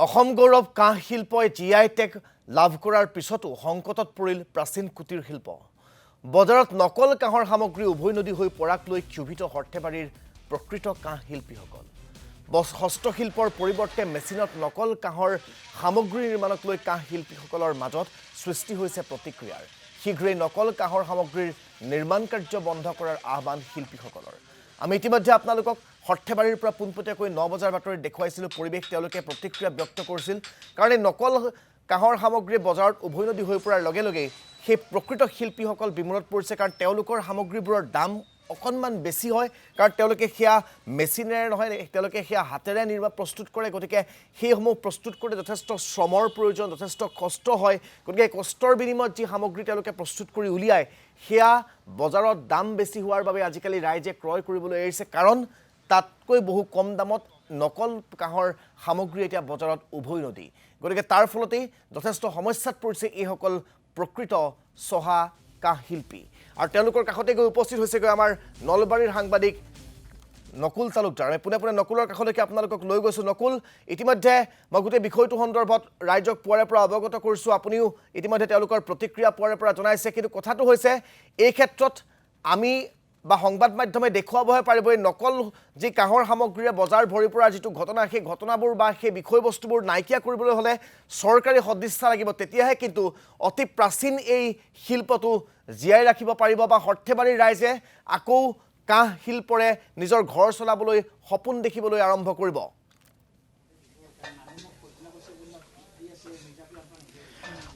অসম গৌৰৱ কাঁহ শিল্পই GI tag লাভ কৰাৰ পিছতো সংকটত পৰিল প্ৰাচীন কুটিৰ শিল্প। বজাৰত নকল কাঁহৰ সামগ্ৰী উভৈনদী হৈ পৰাক লৈ ক্ষোভিত সৰ্থেবাৰীৰ প্ৰকৃত কাঁহ শিল্পীসকল। হস্তশিল্পৰ পৰিৱৰ্তে মেচিনত নকল কাঁহৰ সামগ্ৰী নিৰ্মাণক লৈ কাঁহ শিল্পীসকলৰ মাজত সৃষ্টি হৈছে প্ৰতিক্ৰিয়াৰ। শীঘ্ৰেই নকল কাঁহৰ সামগ্ৰীৰ নিৰ্মাণ কাৰ্য বন্ধ কৰাৰ আহ্বান শিল্পীসকলৰ। আমি ইতিমধ্যে আপোনালোকক সৰ্থেবাৰীৰ পৰা পোনপটীয়াকৈ 9 বজাৰ বাতৰিত দেখুৱাইছিলোঁ পৰিৱেশ তেওঁলোকে প্ৰতিক্ৰিয়া ব্যক্ত কৰিছিল। কাৰণ এই নকল কাঁহৰ সামগ্ৰী বজাৰত উভৈনদী হৈ পৰাৰ লগে লগে সেই প্ৰকৃত শিল্পীসকল বিমূৰত পৰিছে। কাৰণ তেওঁলোকৰ সামগ্ৰীবোৰৰ দাম অকণমান বেছি হয়, কাৰণ তেওঁলোকে সেয়া মেচিনেৰে নহয়, তেওঁলোকে সেয়া হাতেৰে প্ৰস্তুত কৰে। গতিকে সেইসমূহ প্ৰস্তুত কৰোঁতে যথেষ্ট শ্ৰমৰ প্ৰয়োজন, যথেষ্ট কষ্ট হয়। গতিকে কষ্টৰ বিনিময়ত যি সামগ্ৰী তেওঁলোকে প্ৰস্তুত কৰি উলিয়ায় সেয়া বজাৰত দাম বেছি হোৱাৰ বাবে আজিকালি ৰাইজে ক্ৰয় কৰিবলৈ এৰিছে। কাৰণ তাতকৈ বহু কম দামত নকল কাঁহৰ সামগ্ৰী এতিয়া বজাৰত উভৈনদী। গতিকে তাৰ ফলতেই যথেষ্ট সমস্যাত পৰিছে এইসকল প্ৰকৃত চহা কাঁহ শিল্পী। আৰু তেওঁলোকৰ কাষতে গৈ উপস্থিত হৈছেগৈ আমাৰ নলবাৰীৰ সাংবাদিক নকুল তালুকদাৰ। আমি পোনে পোনে নকুলৰ কাষলৈকে আপোনালোকক লৈ গৈছোঁ। নকুল, ইতিমধ্যে মই গোটেই বিষয়টো সন্দৰ্ভত ৰাইজক পুৱাৰে পৰা অৱগত কৰিছোঁ। আপুনিও ইতিমধ্যে তেওঁলোকৰ প্ৰতিক্ৰিয়া পুৱাৰে পৰা জনাইছে। কিন্তু কথাটো হৈছে এই ক্ষেত্ৰত আমি বা সংবাদ মাধ্যমে দেখুৱাবহে পাৰিব এই নকল যি কাঁহৰ সামগ্ৰীৰে বজাৰ ভৰি পৰাৰ যিটো ঘটনা, সেই ঘটনাবোৰ বা সেই বিষয়বস্তুবোৰ নাইকিয়া কৰিবলৈ হ'লে চৰকাৰী সদিচ্ছা লাগিব। তেতিয়াহে কিন্তু অতি প্ৰাচীন এই শিল্পটো জীয়াই ৰাখিব পাৰিব বা সৰ্থেবাৰীৰ ৰাইজে আকৌ কাঁহ শিল্পৰে নিজৰ ঘৰ চলাবলৈ সপোন দেখিবলৈ আৰম্ভ কৰিব।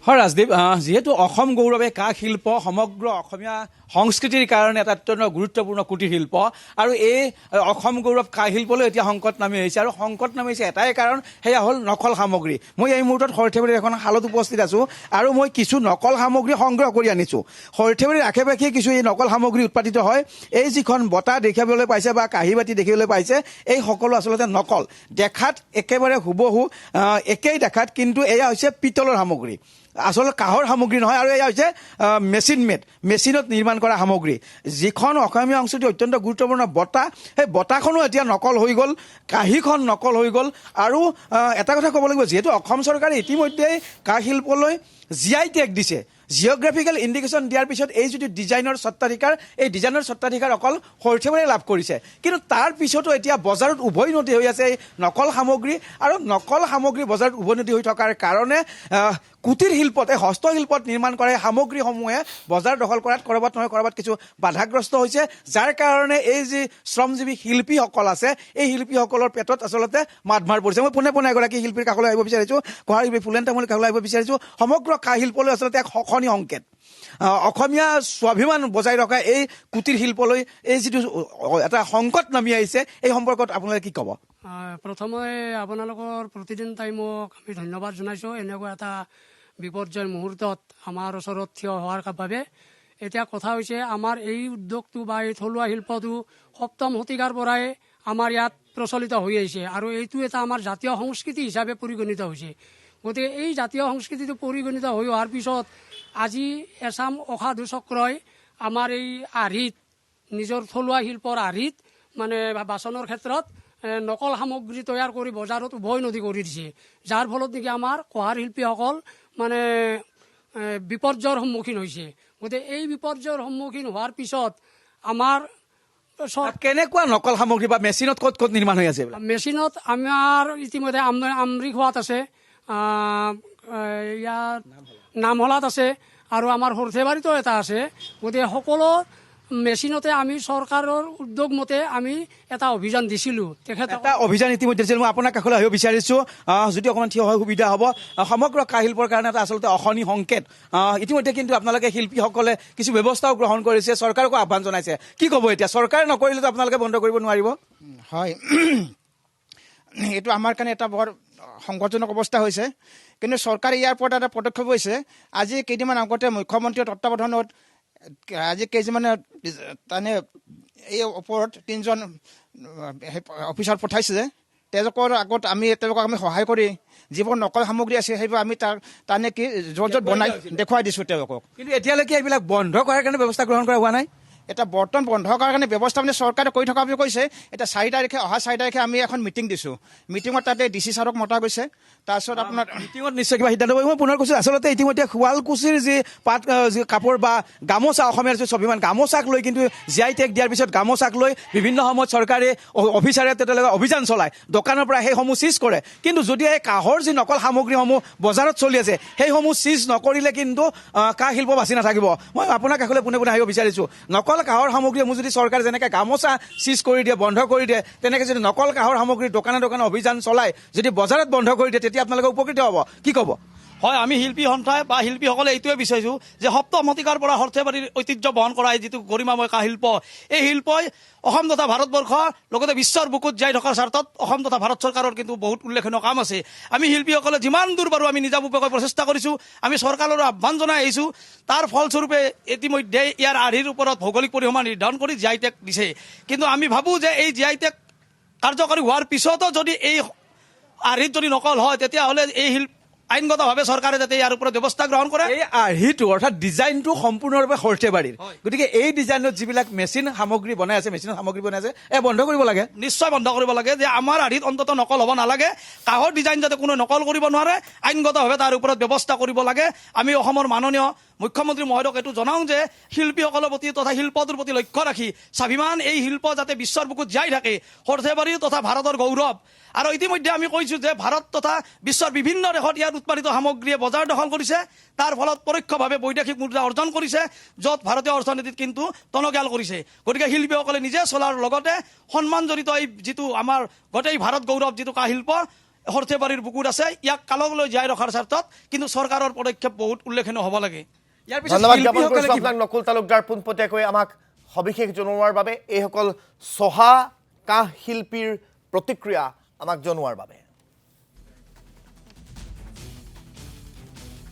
হয় ৰাজদীপ, যেহেতু অসম গৌৰৱে কাঁহ শিল্প সমগ্ৰ অসমীয়া সংস্কৃতিৰ কাৰণে এটা অত্যন্ত গুৰুত্বপূৰ্ণ কুটিৰ শিল্প, আৰু এই অসম গৌৰৱ কাঁহ শিল্পলৈ এতিয়া সংকট নামি আহিছে। আৰু সংকট নামি আহিছে এটাই কাৰণ, সেয়া হ'ল নকল সামগ্ৰী। মই এই মুহূৰ্তত সৰ্থেবাৰীৰ এখন শালত উপস্থিত আছোঁ আৰু মই কিছু নকল সামগ্ৰী সংগ্ৰহ কৰি আনিছোঁ। সৰ্থেবাৰীৰ আশে পাশে কিছু এই নকল সামগ্ৰী উৎপাদিত হয়। এই যিখন বঁটা দেখিবলৈ পাইছে বা কাঁহী বাতি দেখিবলৈ পাইছে, এই সকলো আচলতে নকল। দেখাত একেবাৰে হুবহু একেই দেখাত, কিন্তু এয়া হৈছে পিতলৰ সামগ্ৰী, আচলতে কাঁহৰ সামগ্ৰী নহয়। আৰু এয়া হৈছে মেচিনত নিৰ্মাণ কৰা সামগ্ৰী। যিখন অসমীয়া সংস্কৃতিৰ অত্যন্ত গুৰুত্বপূৰ্ণ বঁটা, সেই বঁটাখনো এতিয়া নকল হৈ গ'ল, কাঁহীখন নকল হৈ গ'ল। আৰু এটা কথা ক'ব লাগিব, যিহেতু অসম চৰকাৰে ইতিমধ্যেই কাঁহ শিল্পলৈ জিআই টেগ দিছে, জিঅ'গ্ৰাফিকেল ইণ্ডিকেশ্যন দিয়াৰ পিছত এই যিটো ডিজাইনৰ স্বত্বাধিকাৰ, এই ডিজাইনৰ স্বত্বাধিকাৰ অকল সৰ্থেবাৰীয়ে লাভ কৰিছে। কিন্তু তাৰ পিছতো এতিয়া বজাৰত উভৈনদী হৈ আছে এই নকল সামগ্ৰী। আৰু নকল সামগ্ৰী বজাৰত উভৈনদী হৈ থকাৰ কাৰণে কুটিৰ শিল্পত, এই হস্তশিল্পত নিৰ্মাণ কৰা সামগ্ৰীসমূহে বজাৰ দখল কৰাত ক'ৰবাত নহয় ক'ৰবাত কিছু বাধাগ্ৰস্ত হৈছে। যাৰ কাৰণে এই যি শ্ৰমজীৱী শিল্পীসকল আছে, এই শিল্পীসকলৰ পেটত আচলতে মাতমাৰ পৰিছে। মই পোনে পোনে এগৰাকী শিল্পীৰ কাষলৈ আহিব বিচাৰিছোঁ, কঁহাৰ শিল্পী ফুলেন তামুলীৰ কাষলৈ আহিব বিচাৰিছোঁ। সমগ্ৰ কাঁহ শিল্পলৈ আচলতে এক শকনি সংকেত। অসমীয়া স্বাভিমান বজাই ৰখা এই কুটিৰ শিল্পলৈ এই যিটো এটা সংকট নামি আহিছে, এই সম্পৰ্কত আপোনালোকে কি ক'ব? প্ৰথমে আপোনালোকৰ প্ৰতিদিন টাইমক আমি ধন্যবাদ জনাইছোঁ এনেকুৱা এটা বিপৰ্যয়ৰ মুহূৰ্তত আমাৰ ওচৰত থিয় হোৱাৰ বাবে। এতিয়া কথা হৈছে, আমাৰ এই উদ্যোগটো বা এই থলুৱা শিল্পটো 7ম শতিকাৰ পৰাই আমাৰ ইয়াত প্ৰচলিত হৈ আহিছে, আৰু এইটো এটা আমাৰ জাতীয় সংস্কৃতি হিচাপে পৰিগণিত হৈছে। গতিকে এই জাতীয় সংস্কৃতিটো পৰিগণিত হৈ অহাৰ পিছত আজি এচাম অসাধু চক্ৰই আমাৰ এই আৰ্হিত, নিজৰ থলুৱা শিল্পৰ আৰ্হিত মানে বাচনৰ ক্ষেত্ৰত নকল সামগ্ৰী তৈয়াৰ কৰি বজাৰত উভৈনদী কৰি দিছে। যাৰ ফলত নেকি আমাৰ কঁহাৰ শিল্পীসকল মানে বিপৰ্যয়ৰ সন্মুখীন হৈছে। গতিকে এই বিপৰ্যয়ৰ সন্মুখীন হোৱাৰ পিছত আমাৰ কেনেকুৱা নকল সামগ্ৰী বা মেচিনত ক'ত ক'ত নিৰ্মাণ হৈ আছে? মেচিনত আমাৰ ইতিমধ্যে আমৰিখোৱাত আছে, ইয়াত নামহলাত আছে, আৰু আমাৰ সৰ্থেবাৰীতো এটা আছে। গতিকে সকলো মেচিনতে আমি চৰকাৰৰ উদ্যোগ মতে আমি এটা অভিযান দিছিলোঁ। এটা অভিযান ইতিমধ্যে দিছিল। মই আপোনাৰ কাষলৈ আহিব বিচাৰিছোঁ, যদি অকণমান থিয় হৈ সুবিধা হ'ব। সমগ্ৰ কাঁহ শিল্পৰ কাৰণে এটা আচলতে অশনি সংকেত। ইতিমধ্যে কিন্তু আপোনালোকে শিল্পীসকলে কিছু ব্যৱস্থাও গ্ৰহণ কৰিছে, চৰকাৰকো আহ্বান জনাইছে। কি ক'ব এতিয়া? চৰকাৰে নকৰিলেতো আপোনালোকে বন্ধ কৰিব নোৱাৰিব। হয়, এইটো আমাৰ কাৰণে এটা বৰ সংকটজনক অৱস্থা হৈছে। কিন্তু চৰকাৰে ইয়াৰ ওপৰত এটা পদক্ষেপ লৈছে। আজি কেইদিনমান আগতে মুখ্যমন্ত্ৰীৰ তত্বাৱধানত আজি কেইজনমানে তাৰমানে এই ওপৰত 3জন অফিচাৰ পঠাইছে। তেওঁলোকৰ আগত তেওঁলোকক আমি সহায় কৰি যিবোৰ নকল সামগ্ৰী আছে সেইবোৰ আমি তাৰমানে কি য'ত বনাই দেখুৱাই দিছোঁ তেওঁলোকক। কিন্তু এতিয়ালৈকে এইবিলাক বন্ধ কৰাৰ কাৰণে ব্যৱস্থা গ্ৰহণ কৰা হোৱা নাই। এটা বৰ্তন বন্ধ কৰাৰ কাৰণে ব্যৱস্থা মানে চৰকাৰে কৰি থকা বুলি কৈছে। এতিয়া 4 তাৰিখে অহা 4 তাৰিখে আমি এখন মিটিং দিছোঁ। মিটিঙত তাতে DC ছাৰক মতা গৈছে। তাৰপিছত আপোনাৰ মিটিঙত নিশ্চয় কিবা সিদ্ধান্ত কৰিব। মই পুনৰ কৈছোঁ, আচলতে ইতিমধ্যে শুৱালকুছিৰ যি পাট যি কাপোৰ বা গামোচা, অসমীয়াৰ যি স্বাভিমান গামোচাক লৈ কিন্তু GI টেগ দিয়াৰ পিছত গামোচাক লৈ বিভিন্ন সময়ত চৰকাৰে অফিচাৰে তেওঁলোকে অভিযান চলায়, দোকানৰ পৰা সেইসমূহ চিজ কৰে। কিন্তু যদি এই কাঁহৰ যি নকল সামগ্ৰীসমূহ বজাৰত চলি আছে সেইসমূহ চিজ নকৰিলে কিন্তু কাঁহ শিল্প বাচি নাথাকিব। মই আপোনাৰ কাষলৈ পোনে পোনে আহিব বিচাৰিছোঁ, নকল কাঁহৰ সামগ্ৰীসমূহ যদি চৰকাৰে যেনেকৈ গামোচা চিজ কৰি দিয়ে, বন্ধ কৰি দিয়ে, তেনেকৈ যদি নকল কাঁহৰ সামগ্ৰী দোকানে দোকানে অভিযান চলায়, যদি বজাৰত বন্ধ কৰি দিয়ে, তেতিয়া আপোনালোকে উপকৃত হ'ব। কি ক'ব? হয়, আমি শিল্পী সন্থাই বা শিল্পীসকলে এইটোৱে বিচাৰিছোঁ যে সপ্তম শতিকাৰ পৰা সৰ্থেবাৰীৰ ঐতিহ্য বহন কৰা এই যিটো গৰিমাময় কাঁহ শিল্প, এই শিল্পই অসম তথা ভাৰতবৰ্ষ লগতে বিশ্বৰ বুকুত জীয়াই থকাৰ স্বাৰ্থত অসম তথা ভাৰত চৰকাৰৰ কিন্তু বহুত উল্লেখনীয় কাম আছে। আমি শিল্পীসকলে যিমান দূৰ পাৰোঁ আমি নিজাববীয়াকৈ প্ৰচেষ্টা কৰিছোঁ। আমি চৰকাৰৰ আহ্বান জনাই আহিছোঁ। তাৰ ফলস্বৰূপে ইতিমধ্যে ইয়াৰ আৰ্হিৰ ওপৰত ভৌগোলিক পৰিসীমা নিৰ্ধাৰণ কৰি GI টেগ দিছে। কিন্তু আমি ভাবোঁ যে এই GI টেগ কাৰ্যকৰী হোৱাৰ পিছতো যদি এই আৰ্হিত যদি নকল হয়, তেতিয়াহ'লে এই আইনগতভাৱে চৰকাৰে যাতে ইয়াৰ ওপৰত ব্যৱস্থা গ্ৰহণ কৰে। এই আৰ্হিটো অৰ্থাৎ ডিজাইনটো সম্পূৰ্ণৰূপে সৰ্থেবাৰীৰ, গতিকে এই ডিজাইনত যিবিলাক মেচিন সামগ্ৰী বনাই আছে, মেচিনৰ সামগ্ৰী বনাই আছে, বন্ধ কৰিব লাগে। নিশ্চয় বন্ধ কৰিব লাগে যে আমাৰ আৰ্হিত অন্ততঃ নকল হ'ব নালাগে। কাঁহৰ ডিজাইন যাতে কোনো নকল কৰিব নোৱাৰে, আইনগতভাৱে তাৰ ওপৰত ব্যৱস্থা কৰিব লাগে। আমি অসমৰ মাননীয় মুখ্যমন্ত্ৰী মহোদয়ক এইটো জনাওঁ যে শিল্পীসকলৰ প্ৰতি তথা শিল্পটোৰ প্ৰতি লক্ষ্য ৰাখি স্বাভিমান এই শিল্প যাতে বিশ্বৰ বুকুত জীয়াই থাকে, সৰ্থেবাৰী তথা ভাৰতৰ গৌৰৱ। আৰু ইতিমধ্যে আমি কৈছোঁ যে ভাৰত তথা বিশ্বৰ বিভিন্ন দেশত ইয়াৰ উৎপাদিত সামগ্ৰীয়ে বজাৰ দখল কৰিছে, তাৰ ফলত পৰোক্ষভাৱে বৈদেশিক মুদ্ৰা অৰ্জন কৰিছে, য'ত ভাৰতীয় অৰ্থনীতিত কিন্তু টনকিয়াল কৰিছে। গতিকে শিল্পীসকলে নিজে চলাৰ লগতে সন্মানজনিত এই যিটো আমাৰ গোটেই ভাৰত গৌৰৱ যিটো কাঁহ শিল্প সৰ্থেবাৰীৰ বুকুত আছে, ইয়াক কাললৈ জীয়াই ৰখাৰ স্বাৰ্থত কিন্তু চৰকাৰৰ পদক্ষেপ বহুত উল্লেখনীয় হ'ব লাগে। ইয়াৰ পিছত ধন্যবাদ জ্ঞাপন শিল্পীসকলে কৰিছোঁ কি- আপোনাক নকুল তালুকদাৰ পোনপটীয়াকৈ আমাক সবিশেষ জনোৱাৰ বাবে, এইসকল চহা কাঁহ শিল্পীৰ প্ৰতিক্ৰিয়া আমাক জনোৱাৰ বাবে।